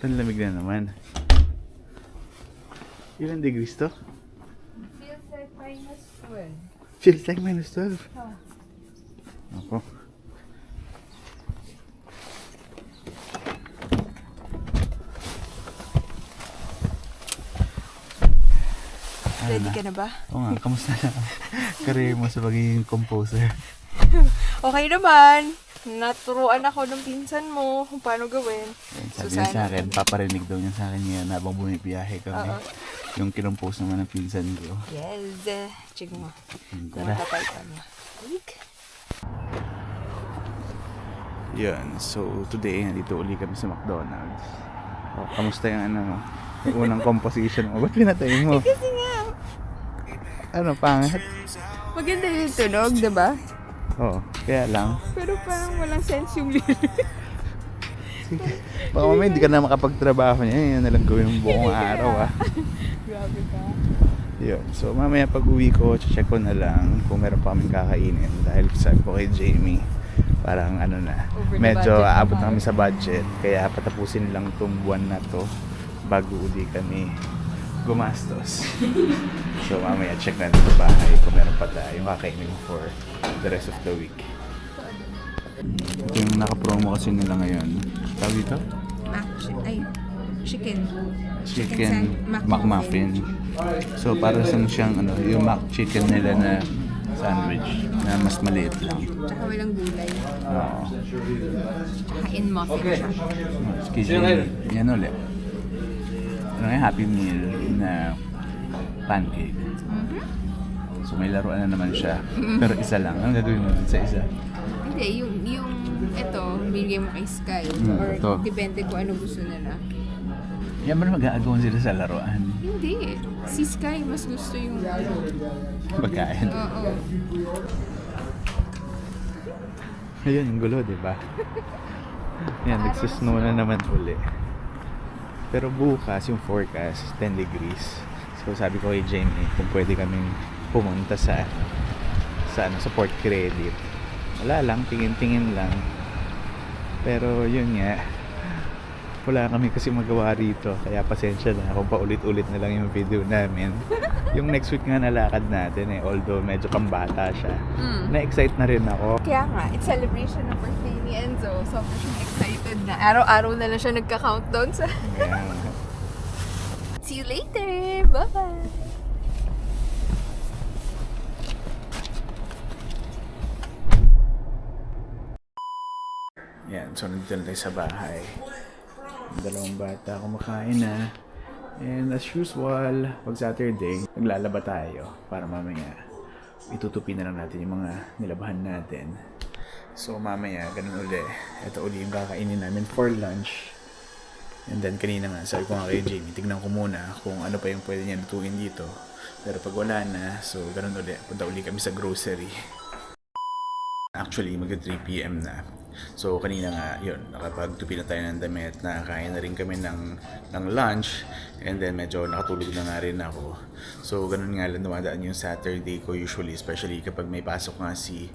Ang lamig na naman. Ilan degrees to? Feels like minus 12. Feels like minus 12. Oh. Ako. Ready ka na ba? Oo nga, kamusta na? Career mo sa pagiging composer. Okay naman. Naturuan ako ng pinsan mo kung paano gawin. Sabi niya sa akin, paparinig daw niya sa akin ngayon habang bumibiyahe kami. Oo. Yung kinompose naman ng pinsan ko. Yes. Check mo. Tara. Matatay pa niya. Week. Yun, so today, nandito uli kami sa McDonald's. Oh, kamusta yung yung unang composition mo? Ba't pinatay mo? Kasi nga, Ano, pangit? maganda yung tunog, diba? Oo, kaya lang. Pero parang walang sense yung lyrics. Baka mamaya hindi ka na makapagtrabaho niya. Yan na lang gawin yung buong araw Grabe ka. Yun. So mamaya pag uwi ko, check ko na lang kung meron pa kaming kakainin. Dahil sabi ko kay Jamie, parang Over the medyo budget aabot na na kami sa budget. Kaya patapusin lang itong buwan na to bago uli kami gumastos. So mamaya check natin sa bahay kung meron pa tayong kakainin for the rest of the week. Ito yung nakapromo kasi nila ngayon. Tawag dito? Chicken. Chicken McMuffin. So para siyang yung mac chicken nila na sandwich na mas maliit lang. Tsaka walang gulay. Oo. Tsaka in muffin siya. Excuse me. Yan ulit. Ano yung Happy Meal na pancake. So may laruan na naman siya. Pero isa lang. Anong gagawin mo sa isa? Hindi, yung ito, bigay mo kay Sky. Or ito. depende kung ano gusto nila. Yan ba na mag-aagawan sila sa laruan? Hindi. Si Sky mas gusto yung Pagkain. Oo. Ayun, yung gulo, di ba? Yan, nagsusnow na naman uli. Pero bukas, yung forecast, 10 degrees. So sabi ko kay Jamie, kung pwede kaming pumunta sa Port Credit. Wala lang, tingin-tingin lang. Pero yun nga, wala kami kasi magawa rito. Kaya pasensya na kung paulit-ulit na lang yung video namin. Yung next week nga nalakad natin although medyo pambata siya. Na-excite na rin ako. Kaya nga, it's celebration ng birthday ni Enzo. Sobrang siyang excited na. Araw-araw na lang siya nagka-countdown sa... Yan. See you later! Bye-bye! Yan, so nandito na tayo sa bahay. Yung dalawang bata kumakain na. And as usual, pag Saturday, naglalaba tayo para mamaya itutupi na lang natin yung mga nilabahan natin. So mamaya, ganun uli. Ito uli yung kakainin namin for lunch. And then kanina nga, sabi ko nga kay Jamie, tignan ko muna kung ano pa yung pwede niya lutuin dito. Pero pag wala na, so ganun uli. Punta uli kami sa grocery. Actually, mag-3 PM na. So, kanina nga, yun, nakapagtupi na tayo ng damit, nakakain na rin kami ng lunch, and then medyo nakatulog na nga rin ako. So, ganun nga lang dumadaan yung Saturday ko usually, especially kapag may pasok nga si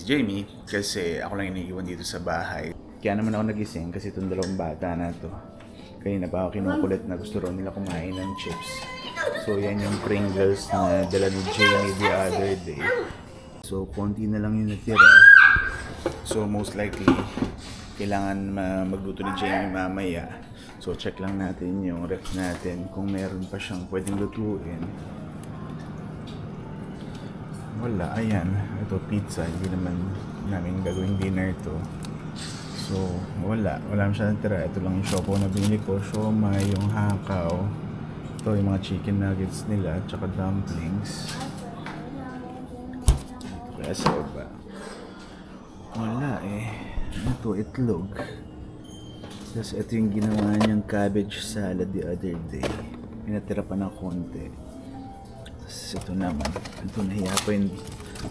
Jamie, kasi ako lang iniiwan dito sa bahay. Kaya naman ako nagising kasi itong dalawang bata na to. Kanina pa ako kinukulit na gusto rin nila kumain ng chips. So, yan yung Pringles na dala ni Jamie the other day. So, konti na lang yung natira. So, most likely, kailangan magluto ni Jamie mamaya. So, check lang natin yung ref natin kung meron pa siyang pwedeng lutuin. Wala, ayan. Ito, pizza. Hindi naman namin gagawing dinner to. So, wala. Wala siya natira. Ito lang yung siopaw na binili ko. Siomai, yung hakaw. Ito, yung mga chicken nuggets nila. Tsaka dumplings. Kaya sa baba. Wala ito, itlog. Tapos ito yung ginawa niyang cabbage salad the other day. Pinatira pa ng konti. Tapos ito naman. Ito nahiya pa yung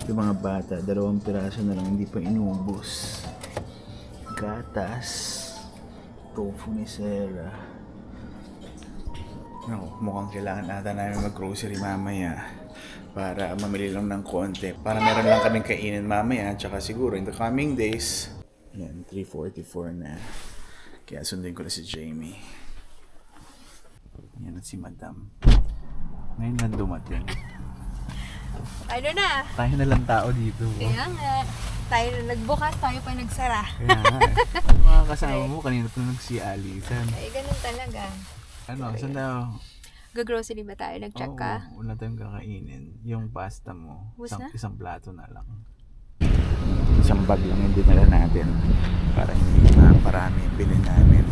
mga bata. 2 piraso na lang, hindi pa inubos. Gatas. Tofu ni Sarah. Mukhang kailangan ata namin mag-grocery mamaya. Para mamili lang ng konti. Para meron lang kaming kainin mamaya. Tsaka siguro in the coming days. Yan, 3:44 na. Kaya sundin ko na si Jamie. Yan at si Madam. Ngayon lang dumating. Ano na? Tayo na lang tao dito. Kaya nga. Tayo na nagbukas, tayo pa nagsara. Kaya nga. Ano mga kasama mo? Kanina pa nagsialisan. Ay, ganun talaga. Ano? Saan daw? Go-grocery ba tayo? Nag-check ka? Oo, wala tayong kakainin. Yung pasta mo, Ubus na? isang plato na lang. Isang bag lang yung dinala natin. Para hindi parami yung bilhin namin.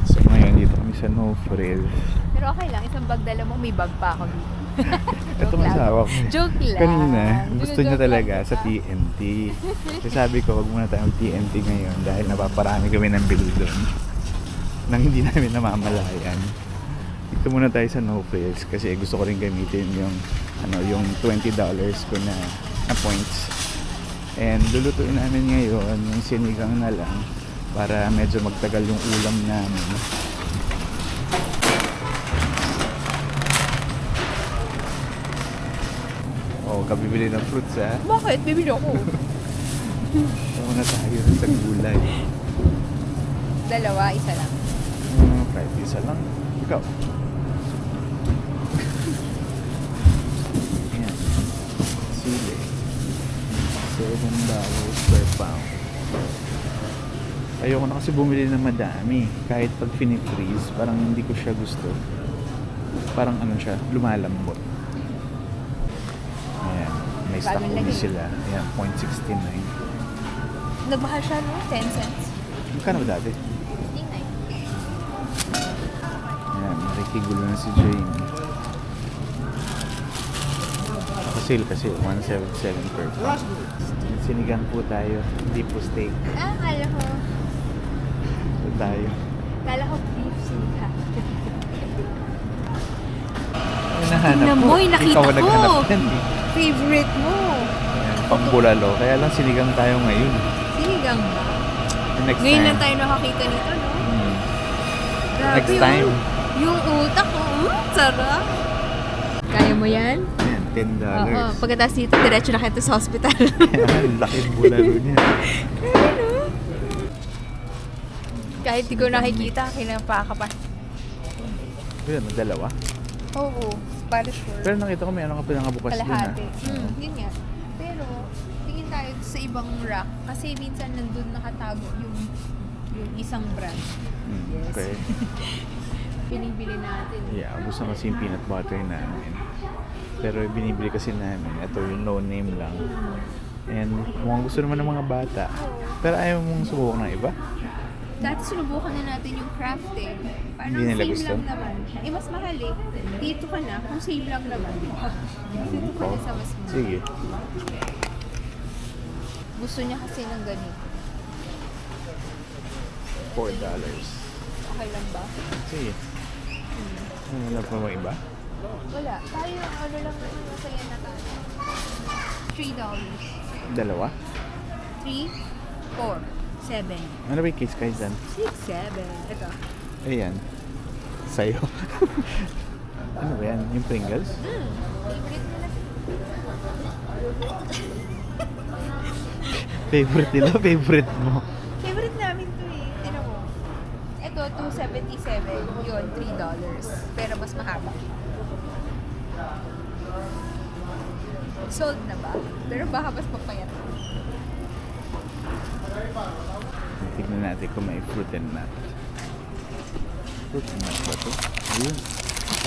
So ngayon dito kami sa No Frills. Pero okay lang, isang bag dala mo, may bag pa ako dito. Ito masawa ko. Joke lang. Kanina, gusto niya Joke talaga lang, sa diba? TNT. Kasi sabi ko, huwag muna tayong TNT ngayon dahil napaparami kami ng bill doon. Nang hindi namin namamalayan. Dito muna tayo sa No Frills kasi gusto ko rin gamitin yung $20 ko na points. And lulutuin namin ngayon yung sinigang na lang para medyo magtagal yung ulam namin. Oh, kabibili ng fruits ha. Bakit? Bibili ako. Ito muna tayo sa gulay. Dalawa, isa lang. Kahit isa lang. Ikaw. Ayan. Sili. $7 per pound. Ayoko na kasi bumili ng madami. Kahit pag finifreeze, parang hindi ko siya gusto. Parang ano siya, lumalambot. Ayan. May stock Bagong ulit lagay. sila. Ayan, 0.69. Nagmahal siya, no? 10 cents. Magkano ba dati? 59. Ayan, nakikigulo na si Jamie. Sale kasi, 177 per pound. Sinigang po tayo, hindi po steak. Ah, kala ko. Ito tayo. Kala ko beef sila. Ay, nahanap Tingnan mo, yung nakita Ikaw ang ko. naghanap yan eh. Favorite mo. Ayan, pambulalo. Kaya lang sinigang tayo ngayon. Sinigang ba? Next Ngayon time. lang tayo nakakita nito, no? Hmm. Grabe, Next time. Yung utak ko, sarap. Kaya mo yan? Ayan, $10. Oo. Pagkatapos dito, diretso na kayo sa hospital. Ayan, laki bulalo niya. Ano? Kahit di ko nakikita, kinapa ka pa. Ayan, dalawa. Oo, para sure. Pero nakita ko may ano ka pinangabukas doon ah. Kalahati. Yun nga. Pero, tingin tayo sa ibang rack. Kasi minsan nandun nakatago yung isang brand. Yes. Okay. Pinibili natin. Yeah, gusto kasi yung peanut butter namin. Pero binibili kasi namin, ito yung no name lang. And mukhang gusto naman ng mga bata. Pero ayaw mong subukan ng iba? Dati sinubukan na natin yung crafting. Parang Hindi nila same gusto? lang naman. Eh, mas mahal eh. Dito ka na, kung same lang naman. Dito ka na sa mas mahal. Sige. Gusto niya kasi ng ganito. $4. Okay lang ba? Sige. Wala pa bang iba? Wala. Tayo, ano lang naman, masaya na tayo. $3. Dalawa? 3, 4, 7, Ano ba yung case guys dyan? 6, 7. Ito. Ayan. Sa'yo. Ano ba yan? Yung Pringles? Favorite nila. Favorite nila? Favorite mo? Favorite namin to eh. Tinan mo. Ito, $2.77. Yun, $3. Pero mas mahaba. Sold na ba? Pero baka mas papayat. Tignan natin kung may fruit and nut. Fruit and nut ba ito? Ayun.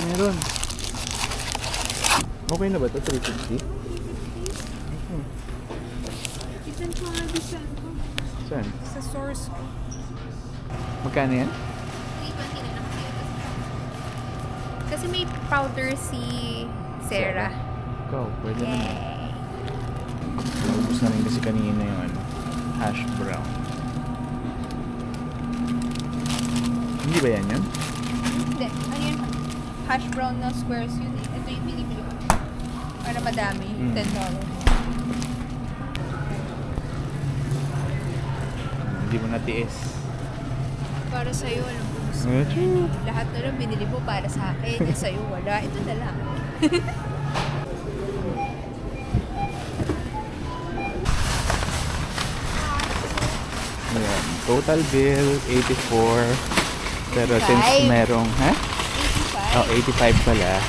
Meron. Okay na ba ito? 350? Itan ko nga bisan ko. Saan? Sa source ko. Magkano yan? 320 na lang sa'yo. Kasi may powder si Sarah. Ikaw, pwede naman. Yay! Naubos na rin kasi kanina yung ano, hash brown. Hindi ba yan yun? Hindi. Ano yun? Hash brown na squares yun eh. Ito yung binibili ko. Para madami. $10. Hindi mo natiis. Para sa'yo, alam ko gusto mo yan. Lahat na lang binili mo para sa akin. Yung sa'yo, wala. Ito na lang. Ayan. Total bill, 84. Pero since 85. merong, ha? 85. Oh, 85 pala.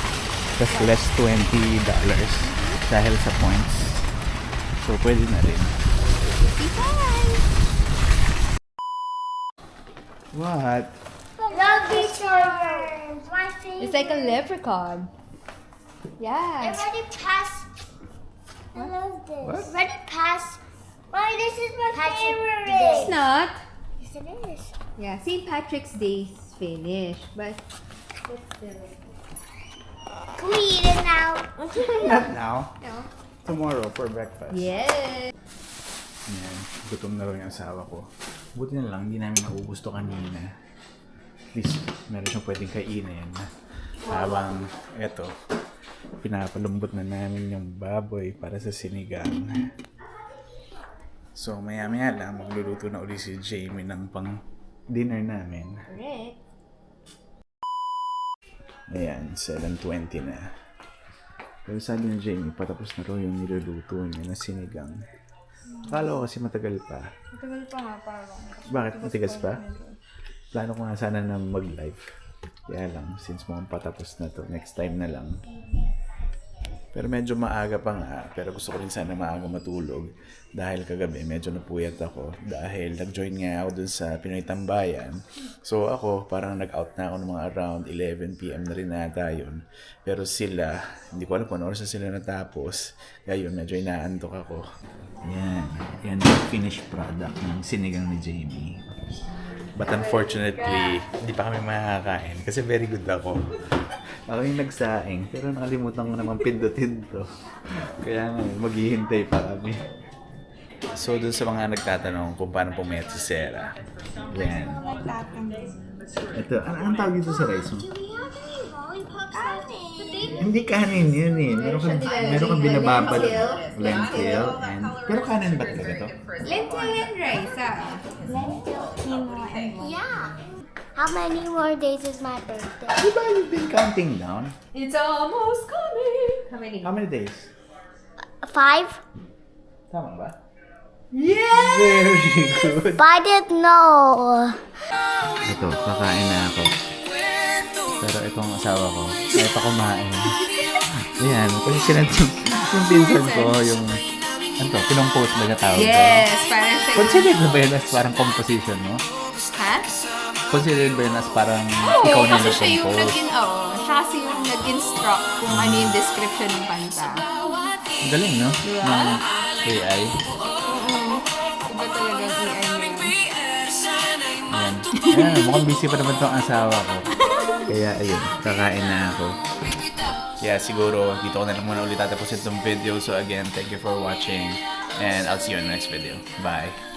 Tapos less $20 dahil sa points. So, pwede na rin. 85. What? Love these worms. My favorite. It's like a leprechaun. Yeah. Already passed. I love this. What? Already passed. Mommy, this is my favorite. It's not. Yes, it is. Yeah, St. Patrick's Day is finished, but still. Can we eat it now? Not now. No. Tomorrow for breakfast. Yes. Yan. Gutom na rin yung asawa ko. Buti na lang, hindi namin naugusto kanina. At least, meron siyang pwedeng kainin. Habang, eto, pinapalambot na namin yung baboy para sa sinigang. So, maya-maya lang, magluluto na uli si Jamie ng pang-dinner namin. Correct. Ayan, 7:20 na. Pero sabi ni Jamie, patapos na raw yung niluluto niya na sinigang. Akala ko kasi matagal pa. Matagal pa nga parang. Bakit? Matigas pa? Plano ko nga sana na mag-live. Kaya lang, since mukhang patapos na to, next time na lang. Pero medyo maaga pa nga. Pero gusto ko rin sana maaga matulog. Dahil kagabi, medyo napuyat ako. Dahil nag-join nga ako dun sa Pinoy Tambayan. So ako, parang nag-out na ako ng mga around 11 p.m. na rin nata yun. Pero sila, hindi ko alam kung ano oras na sila natapos. Kaya yun, medyo inaantok ako. Yan. Yan yung finished product ng sinigang ni Jamie. But unfortunately, hindi pa kami makakain kasi very good ako. Ako yung nagsaing, pero nakalimutan ko naman pindutin to. Kaya nga, maghihintay pa kami. So, dun sa mga nagtatanong kung paano pumayat si Sarah. Yan. Ito, anong tawag dito sa rice mo? Do we have any lollipops left? Hindi kanin yun eh. Meron kang binababad. Lentil. And, pero kanin ba talaga to? Lentil and rice, ah. Yeah. How many more days is my birthday? Di ba you've been counting down? It's almost coming. How many? How many days? 5? Tama ba? Yeah! Very good. But I didn't know. Ito, kakain na ako. Pero itong asawa ko, ay pa kumain. Ayan, kasi sinad yung pinsan ko, yung, ano to, pinong-post ba na tawag ko? Yes, parang siya. Considered na ba yun as parang composition mo? Ha? Considered ba yun as parang Oo, ikaw na kasi siya yung nag-compose? siya kasi yung nag-instruct kung ano yung description ng kanta. Ang galing, no? Diba? Ng AI. Iba talagang AI mo yun. Ayan. Ayan, mukhang busy pa naman tong asawa ko. Kaya ayun, kakain na ako. Yeah, siguro dito ko na lang muna ulit tatapusin itong video. So again, thank you for watching and I'll see you in the next video. Bye!